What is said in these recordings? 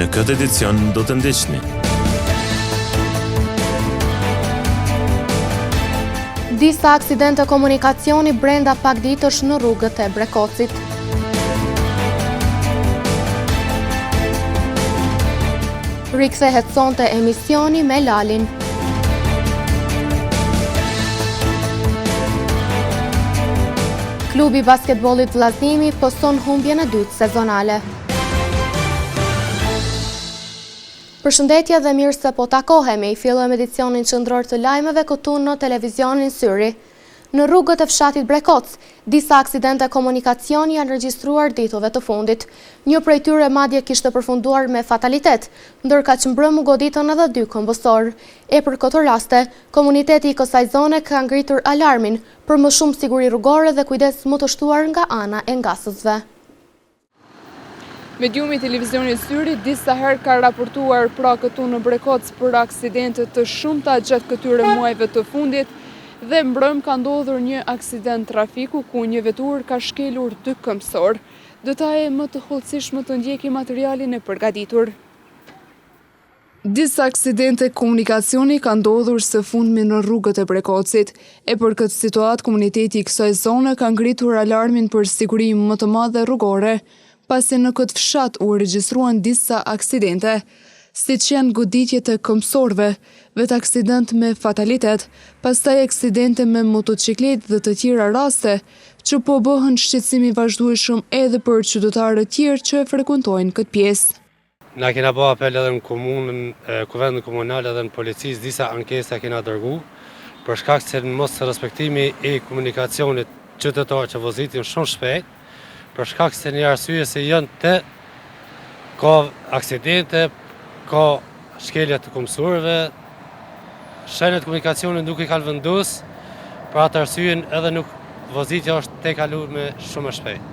Në këtë edicion do të ndiqni. Disa aksidente komunikacioni brenda pak ditësh në rrugët e Brekocit. Rikthehet sonte emisioni me Lalin. Klubi basketbollit Vllaznimi poston humbjen e dytë sezonale. Përshëndetje dhe mirë se po takohemi, fillojmë edicionin qendror të lajmeve këtu në televizionin Syri. Në rrugët e fshatit Brekoc, disa aksidente komunikacioni janë regjistruar ditëve të fundit. Një prej tyre madje kishte përfunduar me fatalitet, ndërka që mbrëmë u goditën edhe 2 këmbësor. E për këto raste, komuniteti i kësaj zone ka ngritur alarmin për më shumë siguri rrugore dhe kujdes më të shtuar nga ana e ngasësve. Mediumi televizionit Syri disa herë ka raportuar pra këtu në Brekoc për aksidente të shumta gjatë këtyre muajve të fundit dhe mbrëm ka ndodhur një aksident trafiku ku një vetur ka shkelur 2 këmbësor. Detaje më të hollësishme të ndjeki materialin e përgatitur. Disa aksidente komunikacioni ka ndodhur së fundmi në rrugët e Brekocit. E për këtë situatë, komuniteti i kësaj zone ka ngritur alarmin për siguri më të madhe rrugore, pasi në këtë fshat u regjistruan disa aksidente, siç janë goditjet e këmbësorëve, vetë aksident me fatalitet, pastaj aksidente me motociklet dhe të tjera raste, që po bëhen shqetësim i vazhdueshëm edhe për qytetarët tjerë që e frekuentojnë këtë pjesë. Na kena bë apel edhe në komunën, kuvendin komunal edhe në policisë, disa ankesa kena dërgu, për shkak se në mos respektimi i komunikacionit qytetar që vozitin shumë shpejt, për shkak se një arsye se janë të ka aksidente, ka shkelje të këmbësorëve, shenjat komunikacionit nuk i kanë vendosur, për atë arsyen edhe nuk vozitja është te kaluar me shumë shpejt.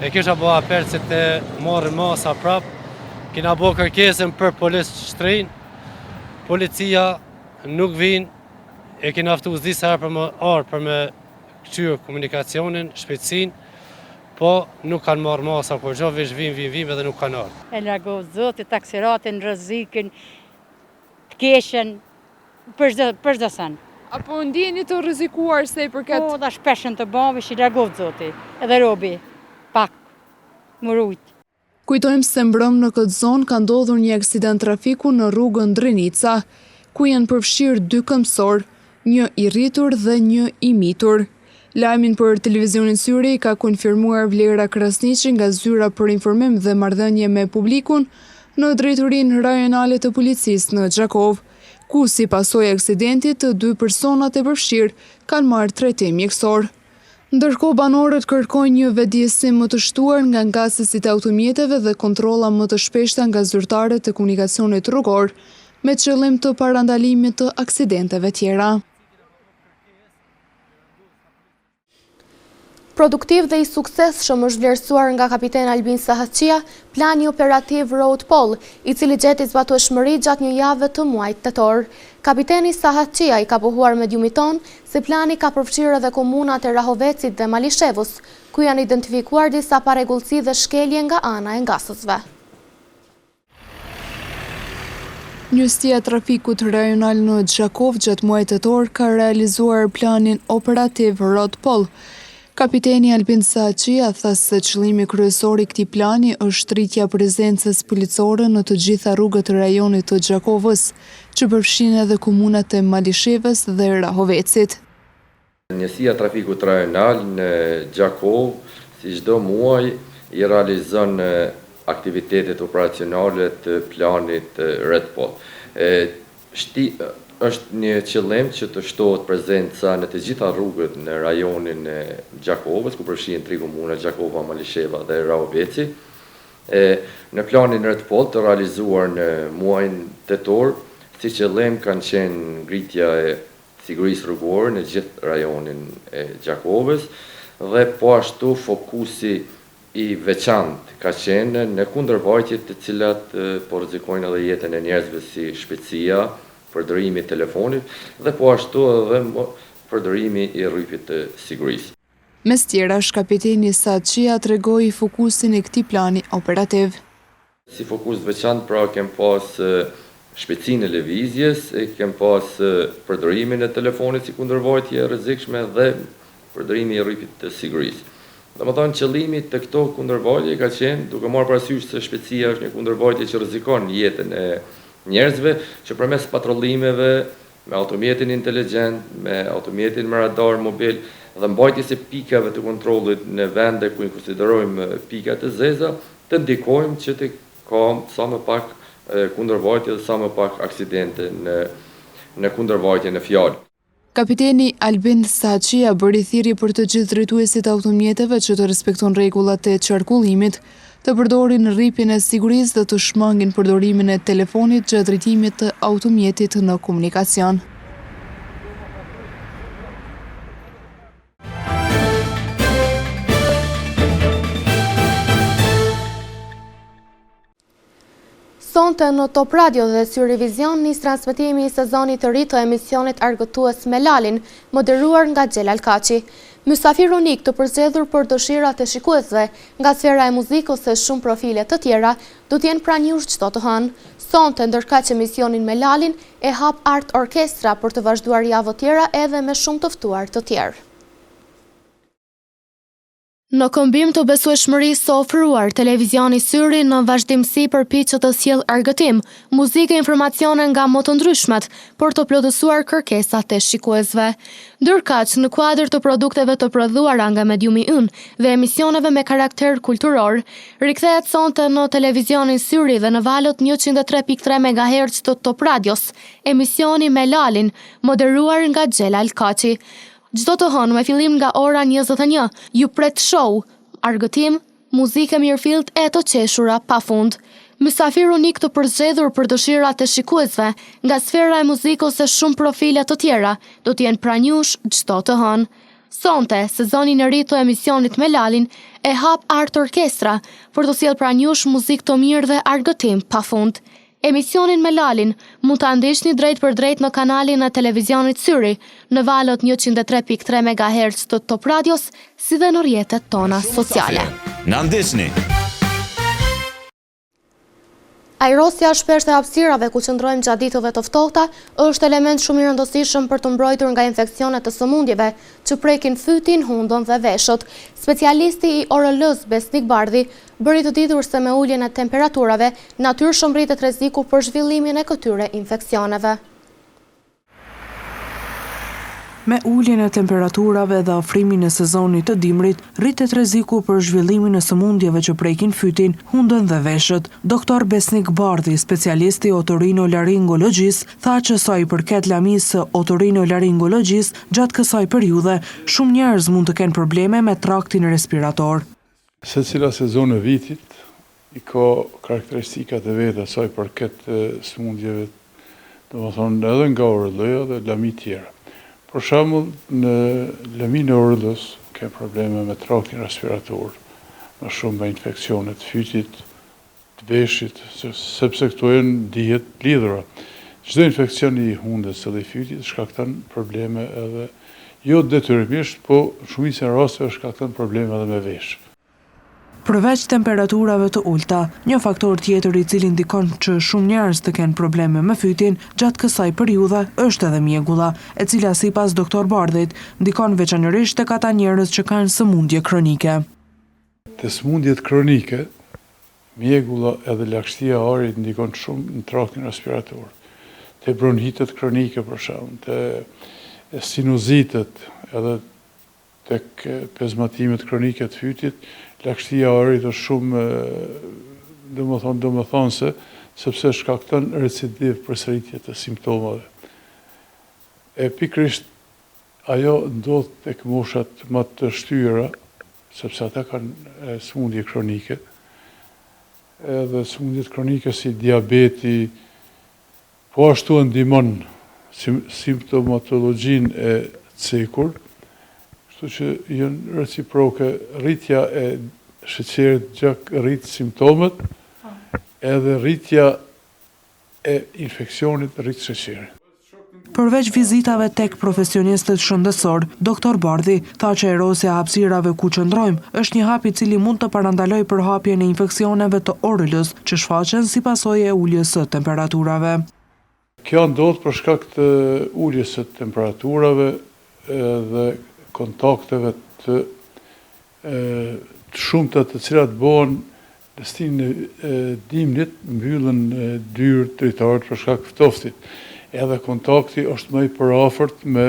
E kisha bë apel se të marrin masa prap, kena bë kërkesën për policë shtrin, policia nuk vin, e kena ftuar disa herë për me kthyer komunikacionin, shpejtësinë, po nuk kanë marrë masa kur gjë, veç vim edhe nuk kanë ardhur. E largo Zoti taksiratin, rrezikin, të keqen për çdo sen. Apo ndjeni të rrezikuar se i përket? Po, da shpeshën të bavi, që i largo Zoti, edhe robi, pak, murujt. Kujtojmë se mbrëm në këtë zonë ka ndodhur një aksident trafiku në rrugën Drenica, ku janë përfshirë 2 këmbësor, një i rritur dhe një i mitur. Lajmin për televizionin Syri ka konfirmuar Vlera Krasniqi nga zyra për informim dhe marrëdhënie me publikun në drejtorinë rajonale të policisë në Gjakov, ku si pasojë e aksidentit të 2 personat e përfshirë kanë marrë trajtim mjekësor. Ndërkohë banorët kërkojnë një vetëdijësim më të shtuar nga ngasësit e automjeteve dhe kontrolla më të shpeshta nga zyrtarët e komunikacionit rrugor, me qëllim të parandalimit të aksidenteve tjera. Produktiv dhe i suksesshëm është vlerësuar nga kapiten Albin Sahatçia plani operativ Road Pol, i cili gjeti zbatueshmëri gjatë një jave të muajit tetor. Kapiteni Sahatçia i ka pohuar mediumit ton se plani ka përfshirë edhe komunat e Rahovecit dhe Malishevës, ku janë identifikuar disa parregullsi dhe shkelje nga ana e ngasësve. Njësia trafikut rajonal në Gjakov gjatë muajit tetor ka realizuar planin operativ Road Pol. Kapiteni Albin Sahatçia tha se qëllimi kryesor i këtij plani është rritja prezencës policore në të gjitha rrugët e rajonit të Gjakovës, që përfshin edhe komunat e Malishevës dhe Rahovecit. Njësia trafikut rajonal në Gjakov, si çdo muaj, i realizon aktivitetet operacionale të planit Road Pol. Është një qëllim që të shtohet prezenca në të gjitha rrugët në rajonin e Gjakovës, ku përfshihen 3 komuna, Gjakova, Malisheva dhe Rahoveci. Në planin Road Pol të realizuar në muajin tetor, si qëllim kanë qenë ngritja e sigurisë rrugore në gjithë rajonin e Gjakovës dhe po ashtu fokusi i veçantë ka qenë në kundërvajtjet të cilat po rrezikojnë edhe jetën e njerëzve, si shpejtësia, përdorimi i telefonit dhe po ashtu edhe përdorimi i rrypit të sigurisë. Mes tjerash, kapiteni Sahatçia tregoi fokusin e këtij plani operativ. Si fokus veçantë pra kem pas shpejtësinë e lëvizjes, kem pas përdorimin e telefonit si kundërvajtje e rrezikshme dhe përdorimi i rripit të sigurisë. Domethënë qëllimi të këto kundërvajtje ka qenë duke marrë parasysh se shpejtësia është një kundërvajtje që rrezikon jetën e njerëzve, që përmes patrollimeve me automjetin inteligjent, me automjetin me radar mobil dhe mbajtjes së pikave të kontrollit në vende ku i konsiderojmë pika të zeza, të ndikojmë që të ka sa më pak kundërvajtje dhe sa më pak aksidente në kundërvajtje në fjalë. Kapiteni Albin Saçia bëri thirrje për të gjithë drejtuesit automjeteve që të respekton rregullat e qarkullimit, të përdorin rripin e sigurisë dhe të shmangin përdorimin e telefonit gjatë drejtimit të automjetit në komunikacion. Sonte në Top Radio dhe Syri Vizion nis transmetimi i sezonit të ri të emisionit Argëtues me Lalin, moderuar nga Xhelal Kaçi. Mysafir unik të përzgjedhur për dëshirat e shikuesve nga sfera e muzikës e shumë profile të tjera, do t'jenë pranë jush çdo të hënë. Sonte ndërkaq emisionin me Lalin e hap Art Orkestra për të vazhduar javë tjera edhe me shumë të ftuar të tjerë. Në këmbim të besueshmërisë së ofruar, televizioni Syri në vazhdimsi përpiqet të sjellë argëtim, muzikë e informacione nga më të ndryshmet, për të plotësuar kërkesat e shikuesve. Ndërkaq, në kuadër të produkteve të prodhuara nga mediumi ynë dhe emisioneve me karakter kulturor, rikthehet sonte në televizionin Syri dhe në valët 103.3 MHz të Top Radios, emisioni me Lalin, moderuar nga Xhelal Kaçi. Çdo të hënë me fillim nga ora 21, ju pret show, argëtim, muzikë mirëfillt e të qeshura pafund. Mysafir unik të përzgjedhur për dëshirat e shikuesve nga sfera e muzikës e shumë profile të tjera, do t'jenë pranë jush çdo të hënë. Sonte, sezonin e ri të emisionit me Lalin e hap Art Orkestra për të sjellë pranë jush muzikë të mirë dhe argëtim pafund. Emisionin me Lalin mund ta ndiqni drejt për drejt në kanalin e televizionit Syri, në valët 103.3 MHz të Top Radios, si dhe në rrjetet tona sociale. Na ndiqni! Ajrosja shpesh të hapësirave ku qëndrojmë gjatë ditëve të ftohta është element shumë i rëndësishëm për të mbrojtur nga infeksionet të sëmundjeve që prekin fytin, hundën dhe veshët. Specialisti i ORL-s Besnik Bardhi bëri të ditur se me uljen e temperaturave natyrshëm rritet rreziku për zhvillimin e këtyre infeksioneve. Me uljen e temperaturave dhe afrimin e sezonit të dimrit, rritet rreziku për zhvillimin e sëmundjeve që prekin fytin, hundën dhe veshët. Doktor Besnik Bardhi, specialist i otorinolaringologjisë, tha që sa i përket lamisë së otorinolaringologjisë, gjatë kësaj periudhe, shumë njerëz mund të kenë probleme me traktin respirator. Secila sezon e vitit i ka karakteristikat e veta sa i përket sëmundjeve, domethënë edhe nga ORL-ja dhe lami tjera. Për shembull, në laminë e ORL-s ka probleme me traktin respirator, më shumë me infeksione të fytit, të veshit, sepse këto janë dihet lidhura. Çdo infeksion i hundës dhe i fytit shkakton probleme edhe jo detyrimisht, po shumica e rasteve shkakton probleme edhe me vesh. Përveç temperaturave të ulta, një faktor tjetër i cili ndikon që shumë njerëz të kenë probleme me fytin gjatë kësaj periudhe është edhe mjegulla, e cila sipas doktor Bardhit ndikon veçanërisht tek ata njerëz që kanë sëmundje kronike. Te sëmundjet kronike, mjegulla edhe lagështia e arit ndikon shumë në traktin respirator. Te bronhitet kronike për shembull, te sinuzitet edhe tek pezmatimet kronike të fytit, lagështia e arit është shumë domethënëse, sepse shkakton recidiv përsëritje të simptomave. E pikërisht ajo ndodh tek moshat më të shtyra, sepse ata kanë sëmundje kronike. Edhe sëmundjet kronike si diabeti, po ashtu ndihmon simptomatologjinë e cekur, kështu që janë reciproke, rritja e sheqerit gjak rrit simptomet, edhe rritja e infeksionit rrit sheqerin. Përveç vizitave tek profesionistët shëndetësor, Dr. Bardhi tha që erosja e hapësirave ku qëndrojmë është një hap i cili mund të parandaloj përhapjen e infeksioneve të orëlës që shfaqen si pasojë e uljes së temperaturave. Kjo ndodh për shkak të uljes së temperaturave dhe kontakteve të shumta të cilat bëhen në stilin e dimnit, mbyllën dyrë dritarët për shkak ftoftit. Edhe kontakti është më i përafërt me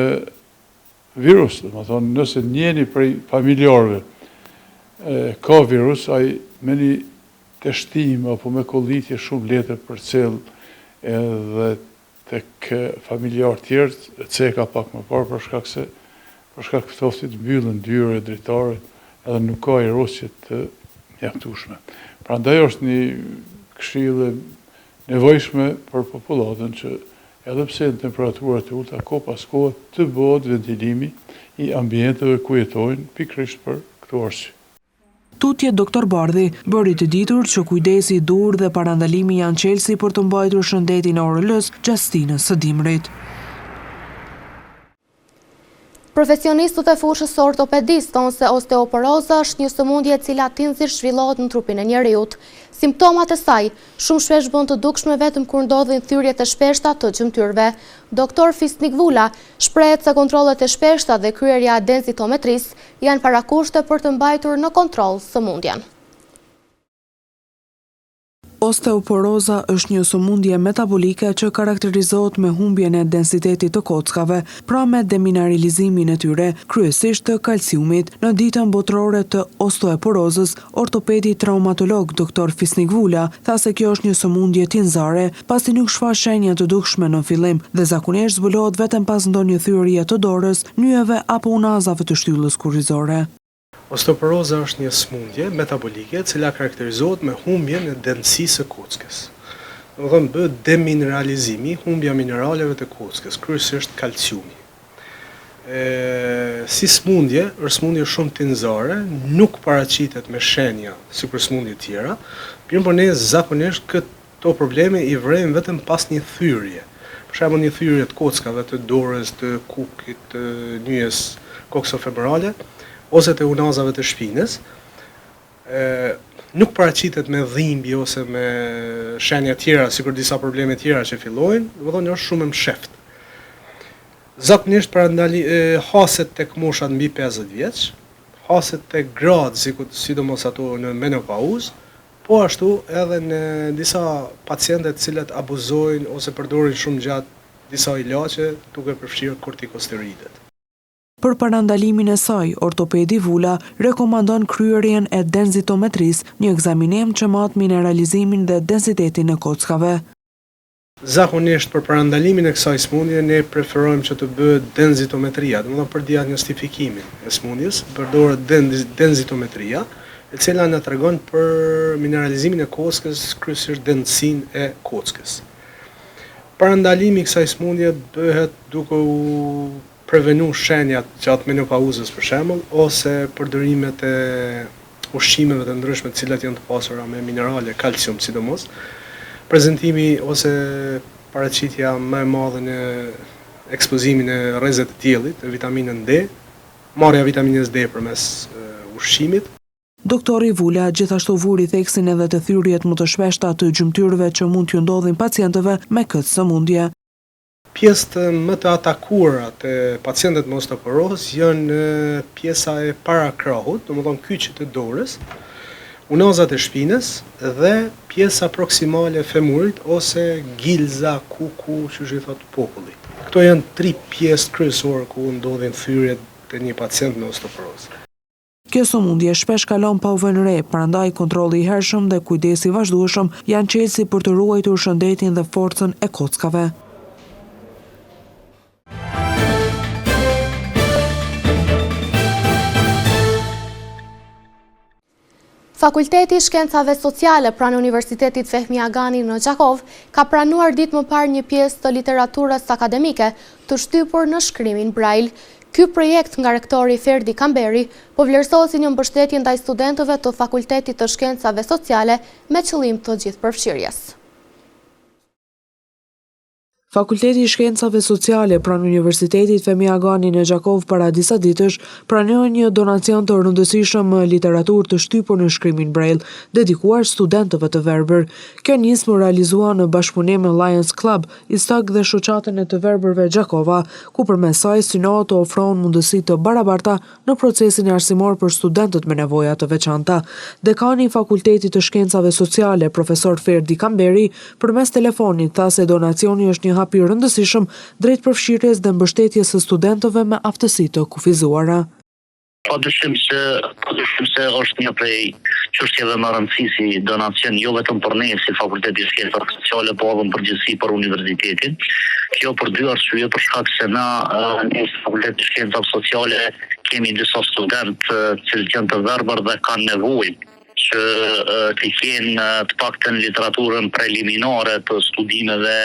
virus, domethënë nëse njëri prej familjarëve ka virus, ai me një teshtim apo me kollitje shumë letër përcjell edhe tek familjarë tjerë ceka pak më parë për shkak ftoftit mbyllën dyrë dritare edhe nuk ka erosje të mjaftueshme. Prandaj është një këshill e nevojshme për popullatën që edhe pse në temperatura të ulta ko pas kohë të bëhet ventilimi i ambienteve ku jetojnë pikërisht për këtë arsye. Tutje Dr. Bardhi bëri të ditur që kujdesi i dur dhe parandalimi janë çelësi për të mbajtur shëndetin e orëlës gjatë stinës së dimrit. Profesionistët e fushës së ortopedisë thonë se osteoporoza është një sëmundje e cila tinzisht zhvillohet në trupin e njeriut. Simptomat e saj shumë shpesh bën të dukshme vetëm kur ndodhin thyrjet e shpeshta të gjymtyrëve. Doktor Fisnik Vula shprehet se kontrollet e shpeshta dhe kryerja e densitometrisë janë parakushte për të mbajtur në kontroll sëmundjen. Osteoporoza është një sëmundje metabolike që karakterizohet me humbjen e densitetit të kockave, pra me demineralizimin e tyre, kryesisht të kalciumit. Në ditën botërore të osteoporozës, ortopedi traumatolog Dr. Fisnik Vula tha se kjo është një sëmundje tinzare, pasi nuk shfaq shenja të dukshme në fillim dhe zakonisht zbulohet vetëm pas ndonjë thyrje të dorës, nyjeve apo unazave të shtyllës kurrizore. Osteoporoza është një sëmundje metabolike, cila karakterizohet me humbjen e densisë së kockës. Domethënë bëhet demineralizimi, humbja mineraleve të kockës, kryesisht kalciumi. Si sëmundje, është sëmundje shumë tinzare, nuk paraqitet me shenja sikur sëmundje tjera, por ne zakonisht këto probleme i vrejmë vetëm pas një thyrje. Për shembull një thyrje të kockave, të dorës, të kukit, të nyjes koksofeborale, ose të unazave të shpinës, nuk paraqitet me dhimbje ose me shenja tjera, sikur disa probleme tjera që fillojnë, domethënë është shumë e msheft. Zakonisht haset tek moshat mbi 50 vjeç, haset tek gratë, sidomos ato në menopauzë, po ashtu edhe në disa pacientë të cilët abuzojnë ose përdorin shumë gjatë disa ilaçe duke përfshirë kortikosteroidet. Për parandalimin e saj, ortopedi Vula rekomandon kryerjen e densitometrisë, një ekzaminim që mat mineralizimin dhe densitetin e kockave. Zakonisht për parandalimin e kësaj sëmundje ne preferojmë që të bëhet densitometria, domethënë për diagnostifikimin e sëmundjes, përdoret densitometria, e cila na tregon për mineralizimin e kockës, kryesisht densisinë e kockës. Parandalimi i kësaj sëmundje bëhet duke u prevenu shenjat gjatë menopauzës për shembull, ose përdorimet e ushqimeve të ndryshme të cilat janë të pasura me minerale, kalcium sidomos, prezantimi ose paraqitja më e madhe në ekspozimin e rrezet të diellit, e vitaminën D, marrja e vitaminës D përmes ushqimit. Doktori Vula gjithashtu vuri theksin edhe të thyrjet më të shpeshta të gjymtyrëve që mund t'ju ndodhin pacientëve me këtë sëmundje. Pjesët më të atakuara të pacientët me osteoporozë janë pjesa e parakrahut, domethënë kyçet e dorës, unazat e shpinës dhe pjesa proksimale e femurit ose gilza, kuku, që i thotë populli. Këto janë 3 pjesë kryesore ku ndodhin thyrjet të një pacient me osteoporozë. Kjo sëmundje shpesh kalon pa u vënë re, prandaj kontrolli i hershëm dhe kujdesi i vazhdueshëm janë çelësi për të ruajtur shëndetin dhe forcën e kockave. Fakulteti i Shkencave Sociale pranë Universitetit Fehmi Agani në Gjakov ka pranuar ditë më parë një pjesë të literaturës akademike të shtypur në shkrimin Braille. Ky projekt nga rektori Ferdi Kamberi po vlerësohet si një mbështetje ndaj studentëve të Fakultetit të Shkencave Sociale me qëllim të gjithëpërfshirjes. Fakulteti i Shkencave Sociale pranë Universitetit Femi Agani në Gjakov para disa ditësh pranoi një donacion të rëndësishëm literaturë të shtypur në shkrimin Braille, dedikuar studentëve të verbër. Kjo nismë realizua në bashkëpunim me Lions Club, Istag dhe shoqatën e të verbërve Gjakova, ku përmes saj synohet të ofrohen mundësi të barabarta në procesin e arsimor për studentët me nevoja të veçanta. Dekani i Fakultetit të Shkencave Sociale, profesor Ferdi Kamberi, përmes telefonit tha se donacioni është një hap i rëndësishëm drejt përfshirjes dhe mbështetjes së studentëve me aftësi të kufizuara. Padyshim se është një prej çështjeve më rëndësishme si donacion jo vetëm për ne si Fakulteti i Shkencave Sociale, por edhe në përgjithësi për universitetin. Kjo për dy arsye, për shkak se na në Fakultetin e Shkencave Sociale kemi disa studentë që janë të verbër dhe kanë nevojë që të kenë të paktën literaturën preliminare të studimeve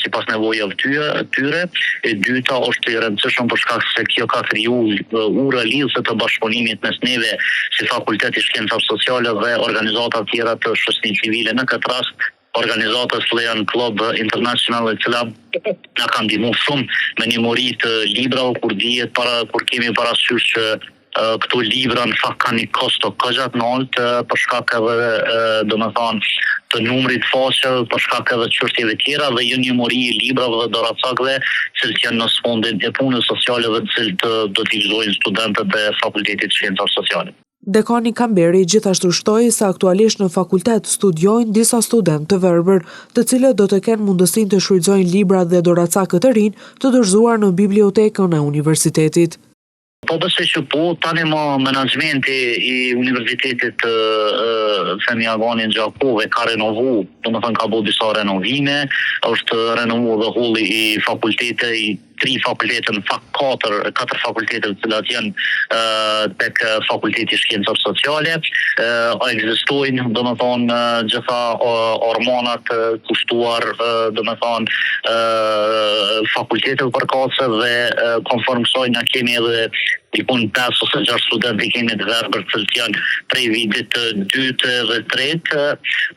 sipas nevojave tyre. E dyta është e rëndësishme për shkak se kjo ka krijuar ura lidhëse të bashkëpunimit mes neve si Fakulteti i Shkencave Sociale dhe organizata të tjera të shoqërisë civile. Në këtë rast organizatës Lions Club International, e cila na ka ndihmuar shumë me nimëri të librave kur kemi parasysh që këto libra në fakt kanë një kosto këgjat në altë për shkak edhe domethënë të numrit faqeve, për shkak edhe çështjeve tjera dhe jo njëmori i librave dhe doracakëve që janë në sfondin e punës sociale dhe të cilët do t'i vizojnë studentët e Fakultetit të Shkencave Sociale. Dekani Kamberi gjithashtu shtoi se aktualisht në fakultet studiojnë disa studentë të verbër, të cilët do të kenë mundësinë të shfrytëzojnë libra dhe doracakë të rinj të dorëzuar në bibliotekën e universitetit. Po besoj që po, tani më menaxhmenti i Universitetit Femi Agani në Gjakov ka renovu, domethënë ka bërë disa renovime, është renovuar dhe holli i fakultetit, i 3 fakultete, në fakt 4 fakultete të cilat janë tek Fakulteti i Shkencave Sociale. Ekzistojnë domethënë gjitha ormanat kushtuar domethënë fakultetet përkatëse dhe konform kësaj na kemi edhe dikun 5 ose 6 studentë kemi të verbër që janë prej vitit të 2 dhe 3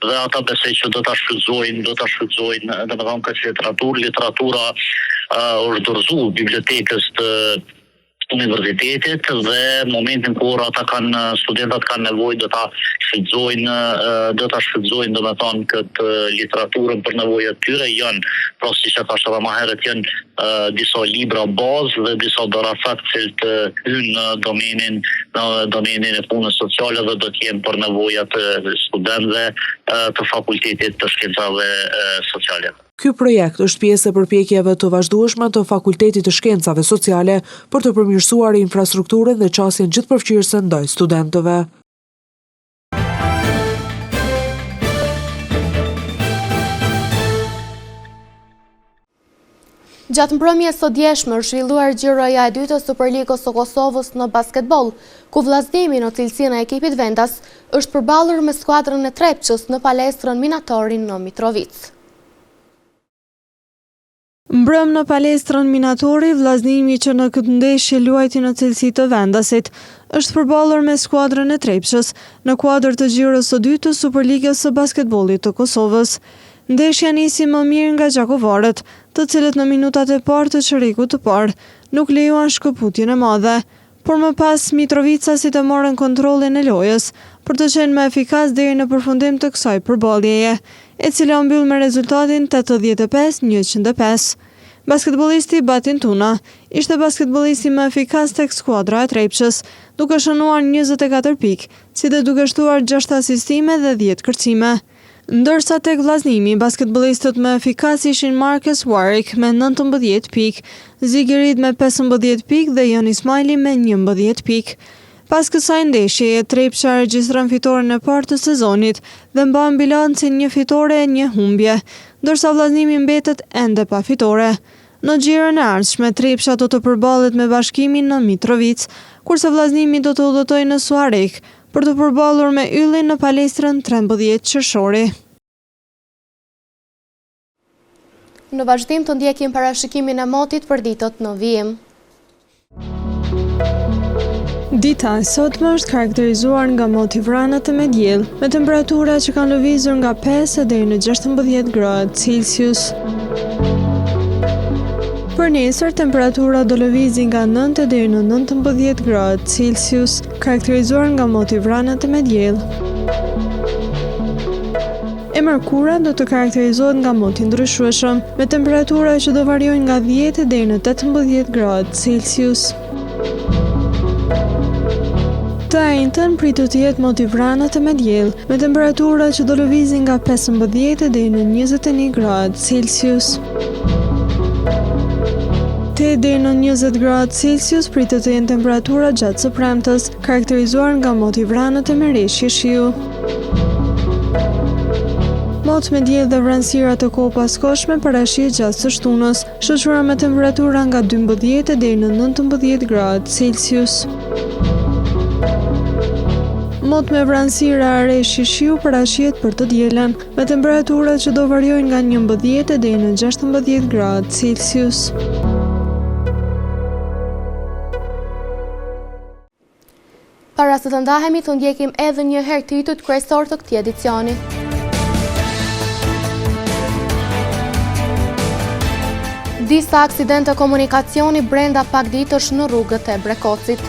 dhe ata besoj që do ta shfrytëzojnë domethënë këtë literatura është dorëzuar bibliotekës të universitetit dhe në momentin kur studentët kanë nevojë do ta shfrytëzojnë domethënë këtë literaturën për nevojat tyre. Janë, pra siç e thash edhe më herët, janë disa libra bazë dhe disa doracakë që hyjnë në domenin e punës sociale dhe do të jenë për nevojat e studentëve të Fakultetit të Shkencave Sociale. Ky projekt është pjesë e përpjekjeve të vazhdueshme të Fakultetit të Shkencave Sociale për të përmirësuar infrastrukturën dhe qasjen gjithëpërfqyrëse ndaj studentëve. Gjatë mbrëmjes së djeshme është zhvilluar gjyroja e dytë e Superligës së Kosovës në basketbol, ku vllaznimi në cilësinë e ekipit vendas është përballur me skuadrën e Trepçës në palestrën Minatorin në Mitrovic. Mbrëm në palestrën Minatori, vllaznimi që në këtë ndeshje luajti në cilësi të vendasit, është përballur me skuadrën e Trepçës në kuadër të gjyrës së dytë të Superligës së basketbollit të Kosovës. Ndeshja nisi më mirë nga gjakovarët, të cilët në minutat e parë të çerikut të parë nuk lejuan shkëputjen e madhe, por më pas Mitrovicasit e morën kontrollin e lojës për të qenë më efikas deri në përfundim të kësaj përballjeje, e cila u mbyll me rezultatin 85-105. Basketbollisti Batin Tuna ishte basketbollisti më efikas tek skuadra e Trepçës, duke shënuar 24 pikë, si dhe duke shtuar 6 asistime dhe 10 kërcime. Ndërsa tek vllaznimi, basketbollistët më efikas ishin Marcus Warwick me 19 pikë, Zigerit me 15 pikë dhe Jon Ismaili me 11 pikë. Pas kësaj ndeshjeje, Trepça regjistron fitoren e parë të sezonit dhe mban bilancin 1 fitore e 1 humbje, ndërsa vllaznimi mbetet ende pa fitore. Në gjirën e ardhshme, Trepça do të përballet me Bashkimin në Mitrovic, kurse vllaznimi do të udhëtojë në Suarek për të përballur me Yllin në palestrën 13 qershori. Në vazhdim të ndjekim parashikimin e motit për ditët në vijim. Dita e sotme është karakterizuar nga moti vranët e me diell, me temperatura që kanë lëvizur nga 5 deri në 16 gradë Celsius. Për nesër, temperatura do lëvizin nga 9 deri në 19 gradë Celsius, karakterizuar nga moti vranët e me diell. E mërkura do të karakterizohet nga moti ndryshueshëm, me temperatura që do variojnë nga 10 deri në 18 gradë Celsius. Të enjtën pritet të jetë moti vranët e me diell, me temperatura që do lëvizin nga 15 deri në 21 gradë Celsius. Te deri në 20 gradë Celsius pritet të jenë temperatura gjatë së premtes, karakterizuar nga moti vranët e merreshje shiu. Mot me diell dhe vranësira të kohë paskoshme parashihet gjatë së shtunës, shoqëruar me temperatura nga 12 deri në 19 gradë Celsius. Mot me vranësira arreshi shiu parashihet për të dielën, me temperatura që do variojnë nga 11 deri në 16 gradë Celsius. Para se të ndahemi, të ndjekim edhe një herë titujt kryesor të këtij edicioni. Disa aksidente komunikacioni brenda pak ditësh në rrugët e Brekocit.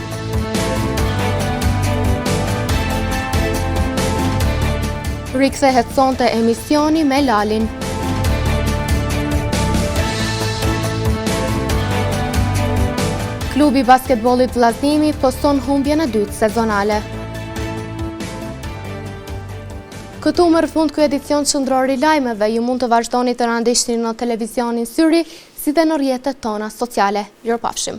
Rikthehet sonte emisioni me Lalin. Klubi basketbollit Vllaznimi poston humbjen e dytë sezonale. Këtu më rëfund ky edicion qendror i lajmeve, ju mund të vazhdoni të na ndiqni në televizionin Syri, si dhe në rrjetet tona sociale. Mirupafshim.